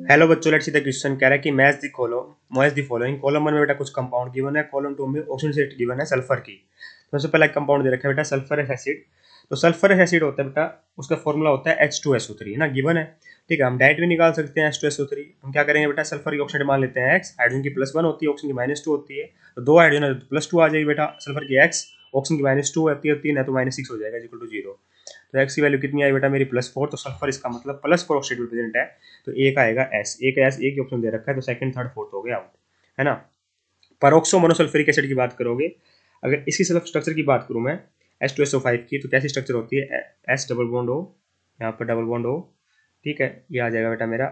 Hello बच्चों, let's see the question. कह रहा है कि मैच द फॉलोइंग। कॉलम 1 में बेटा कुछ कंपाउंड गिवन है, कॉलम 2 में ऑप्शन सेट गिवन है सल्फर की। तो सबसे पहला कंपाउंड दे रखा है बेटा सल्फरस एसिड। तो सल्फरस एसिड होता है बेटा, उसका फॉर्मूला होता है H2SO3, है ना, गिवन है। ठीक है, हम डायरेक्ट भी निकाल सकते हैं H2SO3। हम क्या करेंगे बेटा, सल्फर की ऑक्सीडेंट मान लेते हैं X, हाइड्रोजन की +1 होती है, ऑक्सीजन की -2 होती है। तो दो हाइड्रोजन है तो +2 आ जाएगी बेटा, सल्फर की X, ऑक्सीजन की -2 होती है, 3 है तो -6 हो जाएगा, इक्वल टू 0। तो एक्स की वैल्यू कितनी आई बेटा मेरी +4। तो सल्फर इसका मतलब +4 ऑक्सीडेंट प्रेजेंट है। तो ए का आएगा एस, ए का एस, एक ही ऑप्शन दे रखा है, तो सेकंड थर्ड फोर्थ हो गया आउट, है ना। परोक्सो मोनोसल्फ्यूरिक एसिड की बात करोगे, अगर इसकी सिर्फ स्ट्रक्चर की बात करूं मैं H2SO5 की, तो कैसी स्ट्रक्चर होती है, एस डबल बॉन्ड ओ, यहाँ पर डबल बॉन्ड ओ, ठीक है, ये आ जाएगा बेटा मेरा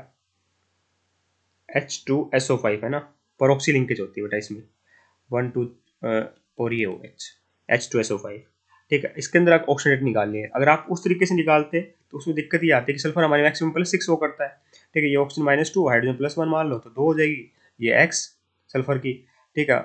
H2SO5, है ना। परोक्सी लिंकेज होती है बेटा इसमें, 1 2 और ये OH, H2SO5। ठीक है, इसके अंदर आप ऑक्सीडेंट निकालनी है। अगर आप उस तरीके से निकालते तो उसमें दिक्कत ये आती है कि सल्फर हमारे मैक्सिमम +6 शो करता है। ठीक है, ये ऑक्सीजन -2, हाइड्रोजन +1 मान लो तो 2 हो जाएगी, ये एक्स सल्फर की। ठीक है,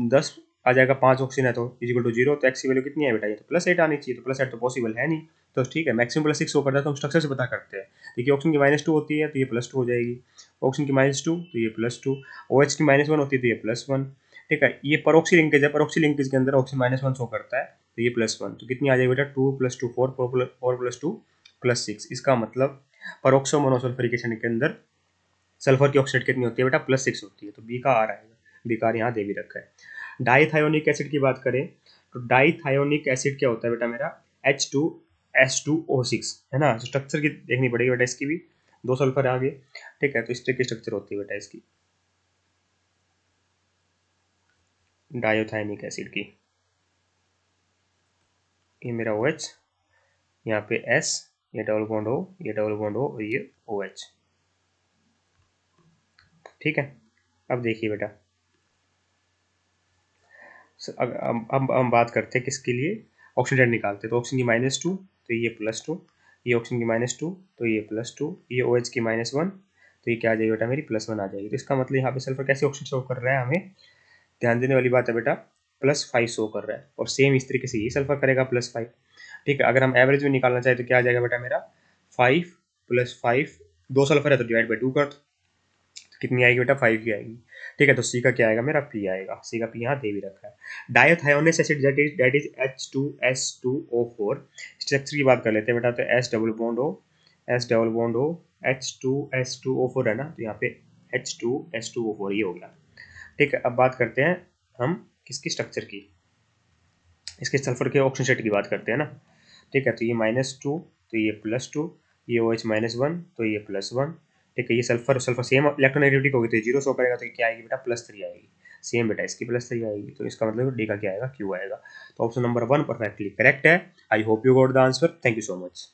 10 आ जाएगा, 5 ऑक्सीजन है तो इक्वल टू 0। तो एक्स की वैल्यू कितनी है बेटा, ये तो +8 आनी चाहिए, तो +8 तो पॉसिबल है नहीं। तो ठीक है, मैक्सिमम +6 शो करता है तो हम स्ट्रक्चर से पता करते हैं। देखिए, ऑक्सीजन की -2 होती है तो ये +2 हो जाएगी, ऑक्सीजन की -2 तो ये +2, OH की -1 होती है तो ये +1। ठीक है, ये परोक्सी लिंकेज है, परोक्सी लिंकेज के अंदर ऑक्सीजन -1 शो करता है, तो ये +1। तो कितनी आ जाएगी बेटा, 2 + 2 4, 4 + 2 +6। इसका मतलब परोक्सो मोनोसल्फ्यूरिक एसिड के अंदर सल्फर की ऑक्साइड कितनी होती है बेटा, +6 होती है। तो बी का आर आएगा, बी का आर यहाँ दे भी रखा है। डाइथायोनिक एसिड की बात करें तो डाइथायोनिक एसिड क्या होता है बेटा मेरा, H2S2O6, है ना। स्ट्रक्चर की देखनी पड़ेगी बेटा इसकी भी, दो सल्फर है आगे। ठीक है, तो इस तरह की स्ट्रक्चर होती है बेटा इसकी, डायोथायोनिक एसिड की। ये मेरा OH, यहाँ पे S, ये डबल बॉन्ड O, ये डबल बॉन्ड O और ये OH। ठीक है, अब देखिए बेटा, अब हम बात करते हैं किसके लिए, ऑक्सीडेंट निकालते हैं। तो ऑक्सीजन की -2 तो ये +2, ये ऑक्सीजन की -2 तो ये +2, ये OH की -1 तो ये क्या आ जाएगी बेटा मेरी +1 आ जाएगी। तो इसका मतलब यहाँ पे सल्फर कैसे ऑक्सीजन शो कर रहा है, हमें ध्यान देने वाली बात है बेटा, +5 शो कर रहा है, और सेम इस तरीके से ये सल्फर करेगा +5। ठीक है, अगर हम एवरेज में निकालना चाहे तो क्या आ जाएगा बेटा मेरा, 5 + 5, दो सल्फर है तो डिवाइड बाई 2 कर, कितनी आएगी बेटा, 5 की आएगी। ठीक है, तो सी का क्या आएगा मेरा, पी आएगा, सी का पी यहाँ दे भी रखा है। Dithionous acid that is H2S2O4। Structure की बात कर लेते हैं बेटा, तो S double bond O, S double bond O, H2S2O4 है ना, तो यहाँ पे H2S2O4 ये हो गया। ठीक है, अब बात करते हैं हम किसकी स्ट्रक्चर की, इसके सल्फर के ऑक्सीजन सेट की बात करते हैं ना। ठीक है, तो ये -2 तो ये +2, ये OH -1 तो ये +1। ठीक है, ये सल्फर और सल्फर सेम इलेक्ट्रोनेगेटिविटी होगी तो ये 0 शो करेगा, तो ये क्या आएगी बेटा, +3 आएगी। सेम बेटा इसकी +3 आएगी, तो इसका मतलब डी का क्या आएगा, क्यू आएगा। तो ऑप्शन नंबर 1 परफेक्टली करेक्ट है। I hope you got the answer. Thank you so much.